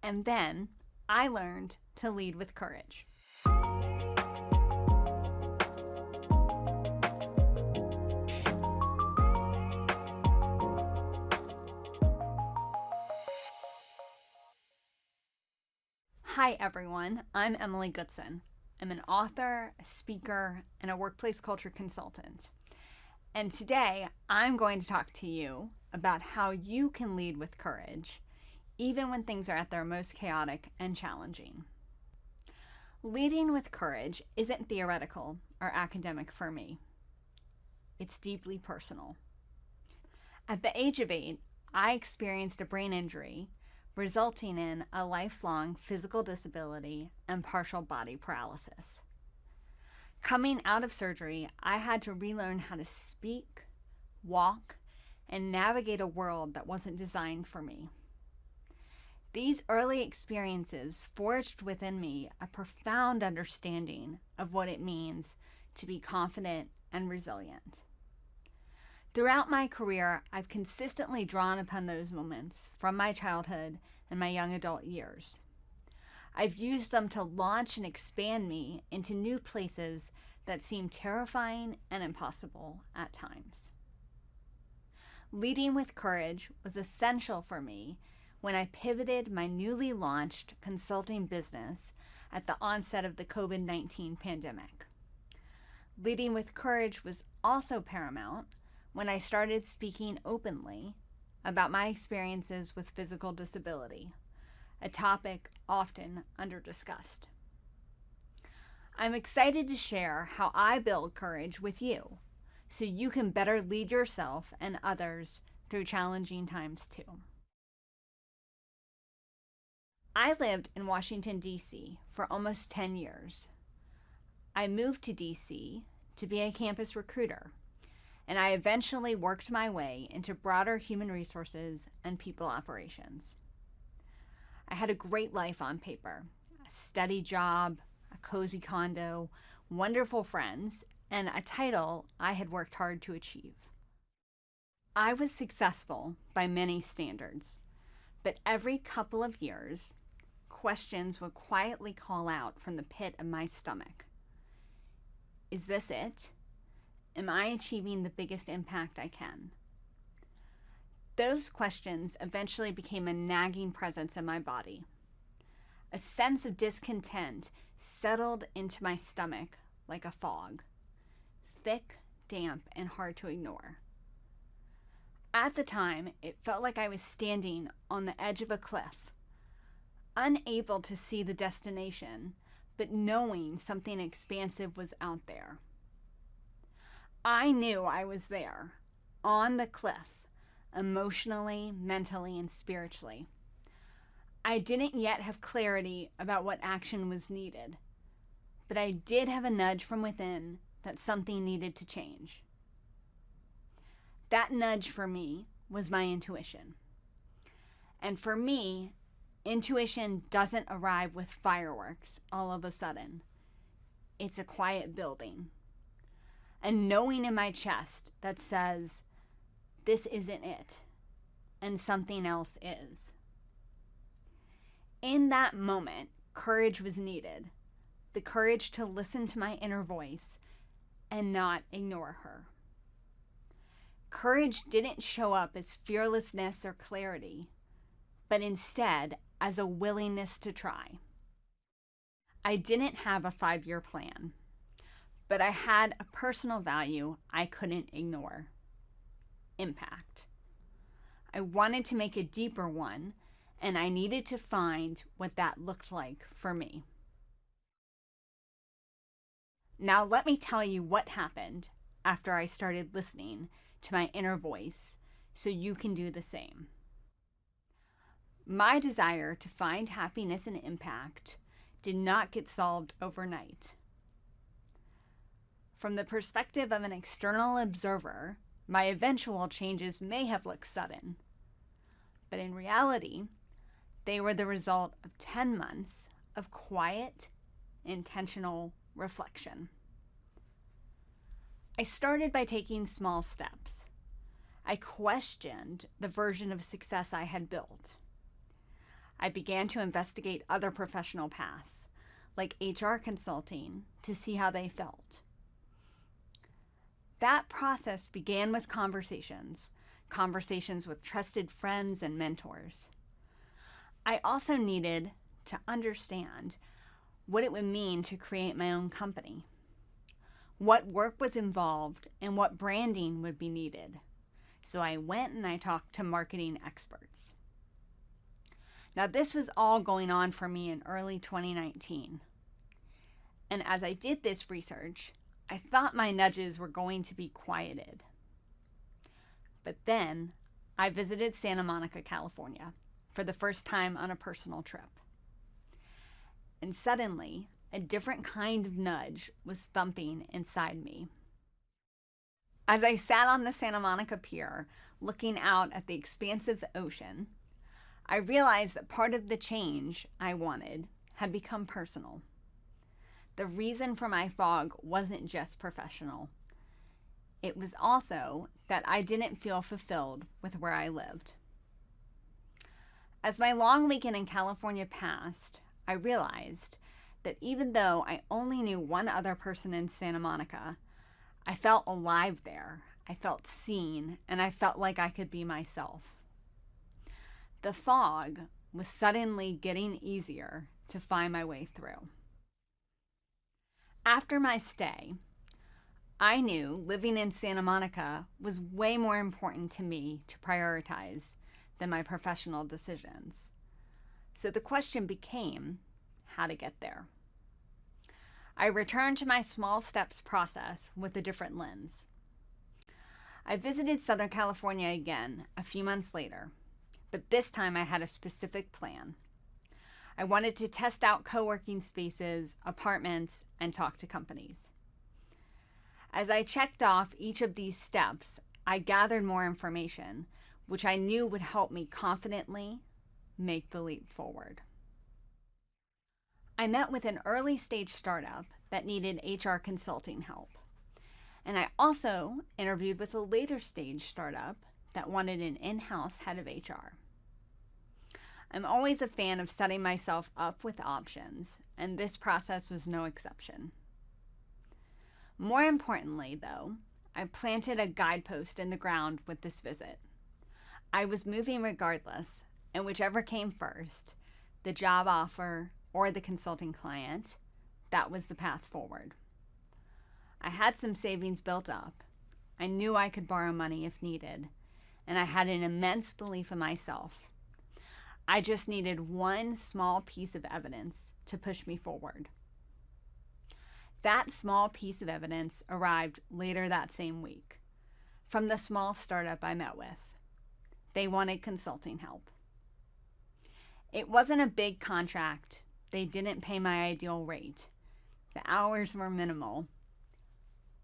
And then I learned to lead with courage. Hi everyone, I'm Emily Goodson. I'm an author, a speaker, and a workplace culture consultant. And today I'm going to talk to you about how you can lead with courage, even when things are at their most chaotic and challenging. Leading with courage isn't theoretical or academic for me. It's deeply personal. At the age of 8, I experienced a brain injury resulting in a lifelong physical disability and partial body paralysis. Coming out of surgery, I had to relearn how to speak, walk, and navigate a world that wasn't designed for me. These early experiences forged within me a profound understanding of what it means to be confident and resilient. Throughout my career, I've consistently drawn upon those moments from my childhood and my young adult years. I've used them to launch and expand me into new places that seem terrifying and impossible at times. Leading with courage was essential for me when I pivoted my newly launched consulting business at the onset of the COVID-19 pandemic. Leading with courage was also paramount when I started speaking openly about my experiences with physical disability, a topic often under-discussed. I'm excited to share how I build courage with you so you can better lead yourself and others through challenging times too. I lived in Washington, D.C. for almost 10 years. I moved to D.C. to be a campus recruiter, and I eventually worked my way into broader human resources and people operations. I had a great life on paper, a steady job, a cozy condo, wonderful friends, and a title I had worked hard to achieve. I was successful by many standards, but every couple of years, questions would quietly call out from the pit of my stomach. Is this it? Am I achieving the biggest impact I can? Those questions eventually became a nagging presence in my body. A sense of discontent settled into my stomach like a fog, thick, damp, and hard to ignore. At the time, it felt like I was standing on the edge of a cliff, unable to see the destination, but knowing something expansive was out there. I knew I was there, on the cliff, emotionally, mentally, and spiritually. I didn't yet have clarity about what action was needed, but I did have a nudge from within that something needed to change. That nudge for me was my intuition. And for me, intuition doesn't arrive with fireworks all of a sudden. It's a quiet building. A knowing in my chest that says, this isn't it, and something else is. In that moment, courage was needed. The courage to listen to my inner voice and not ignore her. Courage didn't show up as fearlessness or clarity, but instead as a willingness to try. I didn't have a 5-year plan, but I had a personal value I couldn't ignore: impact. I wanted to make a deeper one, and I needed to find what that looked like for me. Now let me tell you what happened after I started listening to my inner voice so you can do the same. My desire to find happiness and impact did not get solved overnight. From the perspective of an external observer, my eventual changes may have looked sudden, but in reality, they were the result of 10 months of quiet, intentional reflection. I started by taking small steps. I questioned the version of success I had built. I began to investigate other professional paths, like HR consulting, to see how they felt. That process began with conversations with trusted friends and mentors. I also needed to understand what it would mean to create my own company, what work was involved, and what branding would be needed. So I went and I talked to marketing experts. Now, this was all going on for me in early 2019. And as I did this research, I thought my nudges were going to be quieted. But then I visited Santa Monica, California, for the first time on a personal trip. And suddenly, a different kind of nudge was thumping inside me. As I sat on the Santa Monica pier, looking out at the expansive ocean, I realized that part of the change I wanted had become personal. The reason for my fog wasn't just professional. It was also that I didn't feel fulfilled with where I lived. As my long weekend in California passed, I realized that even though I only knew one other person in Santa Monica, I felt alive there. I felt seen, and I felt like I could be myself. The fog was suddenly getting easier to find my way through. After my stay, I knew living in Santa Monica was way more important to me to prioritize than my professional decisions. So the question became how to get there. I returned to my small steps process with a different lens. I visited Southern California again a few months later, but this time I had a specific plan. I wanted to test out co-working spaces, apartments, and talk to companies. As I checked off each of these steps, I gathered more information, which I knew would help me confidently make the leap forward. I met with an early stage startup that needed HR consulting help. And I also interviewed with a later stage startup that wanted an in-house head of HR. I'm always a fan of setting myself up with options, and this process was no exception. More importantly, though, I planted a guidepost in the ground with this visit. I was moving regardless, and whichever came first, the job offer or the consulting client, that was the path forward. I had some savings built up. I knew I could borrow money if needed, and I had an immense belief in myself. I just needed one small piece of evidence to push me forward. That small piece of evidence arrived later that same week from the small startup I met with. They wanted consulting help. It wasn't a big contract. They didn't pay my ideal rate. The hours were minimal,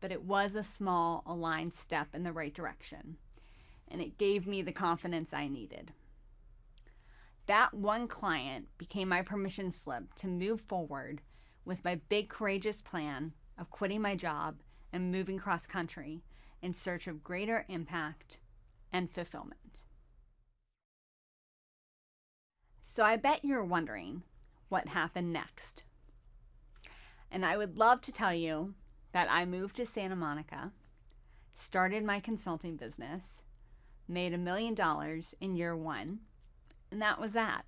but it was a small, aligned step in the right direction, and it gave me the confidence I needed. That one client became my permission slip to move forward with my big, courageous plan of quitting my job and moving cross-country in search of greater impact and fulfillment. So I bet you're wondering what happened next. And I would love to tell you that I moved to Santa Monica, started my consulting business, made $1 million in year one, and that was that.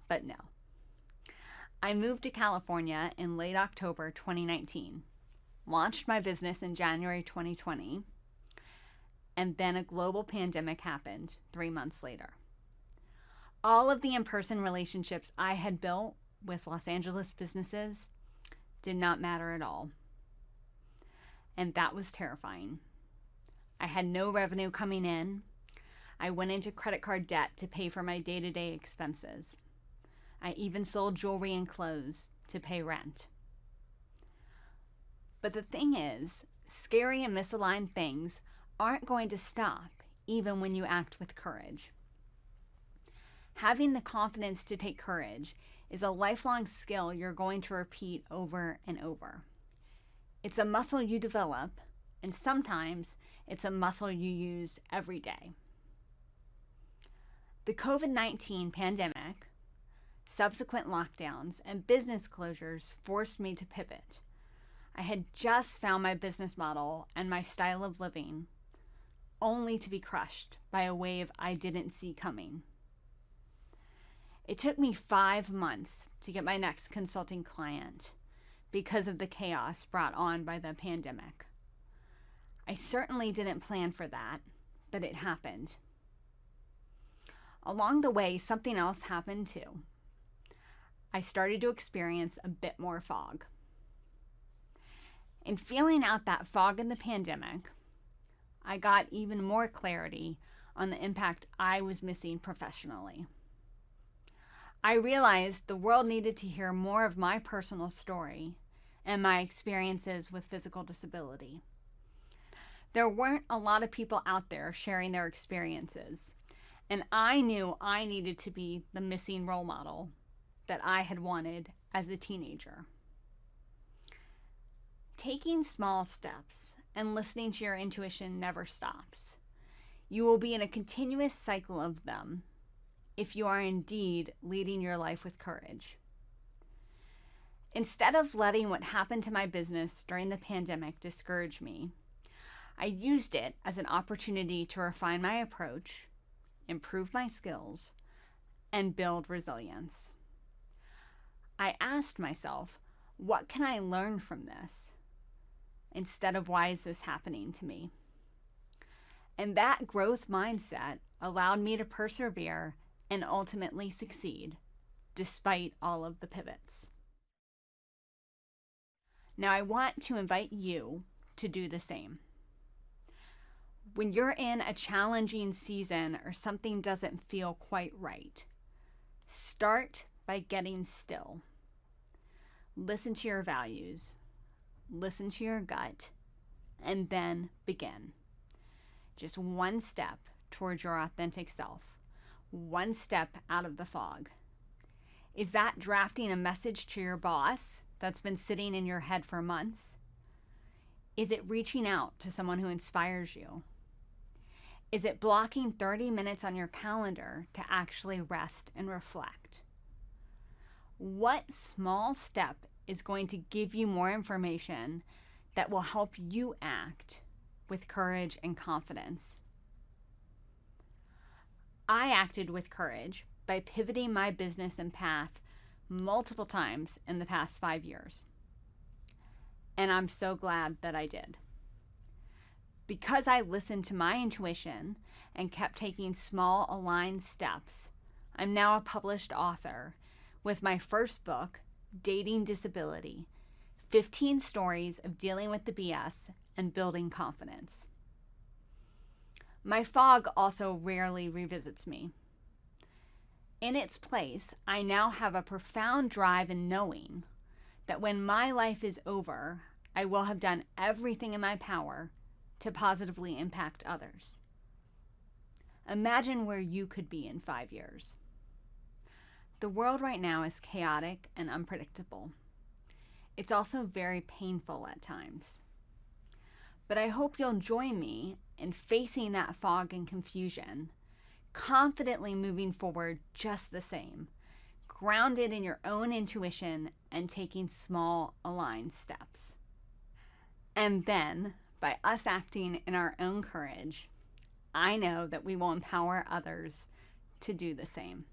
But no. I moved to California in late October 2019, launched my business in January 2020, and then a global pandemic happened 3 months later. All of the in-person relationships I had built with Los Angeles businesses did not matter at all. And that was terrifying. I had no revenue coming in. I went into credit card debt to pay for my day-to-day expenses. I even sold jewelry and clothes to pay rent. But the thing is, scary and misaligned things aren't going to stop even when you act with courage. Having the confidence to take courage is a lifelong skill you're going to repeat over and over. It's a muscle you develop, and sometimes it's a muscle you use every day. The COVID-19 pandemic, subsequent lockdowns, and business closures forced me to pivot. I had just found my business model and my style of living, only to be crushed by a wave I didn't see coming. It took me 5 months to get my next consulting client because of the chaos brought on by the pandemic. I certainly didn't plan for that, but it happened. Along the way, something else happened too. I started to experience a bit more fog. In feeling out that fog in the pandemic, I got even more clarity on the impact I was missing professionally. I realized the world needed to hear more of my personal story and my experiences with physical disability. There weren't a lot of people out there sharing their experiences, and I knew I needed to be the missing role model that I had wanted as a teenager. Taking small steps and listening to your intuition never stops. You will be in a continuous cycle of them if you are indeed leading your life with courage. Instead of letting what happened to my business during the pandemic discourage me, I used it as an opportunity to refine my approach, improve my skills, and build resilience. I asked myself, what can I learn from this? Instead of, why is this happening to me? And that growth mindset allowed me to persevere and ultimately succeed, despite all of the pivots. Now I want to invite you to do the same. When you're in a challenging season or something doesn't feel quite right, start by getting still. Listen to your values, listen to your gut, and then begin. Just one step towards your authentic self, one step out of the fog. Is that drafting a message to your boss that's been sitting in your head for months? Is it reaching out to someone who inspires you? Is it blocking 30 minutes on your calendar to actually rest and reflect? What small step is going to give you more information that will help you act with courage and confidence? I acted with courage by pivoting my business and path multiple times in the past 5 years. And I'm so glad that I did. Because I listened to my intuition and kept taking small aligned steps, I'm now a published author with my first book, Dating Disability, 15 stories of dealing with the BS and building confidence. My fog also rarely revisits me. In its place, I now have a profound drive in knowing that when my life is over, I will have done everything in my power to positively impact others. Imagine where you could be in 5 years. The world right now is chaotic and unpredictable. It's also very painful at times. But I hope you'll join me in facing that fog and confusion, confidently moving forward just the same, grounded in your own intuition and taking small aligned steps. And then, by us acting in our own courage, I know that we will empower others to do the same.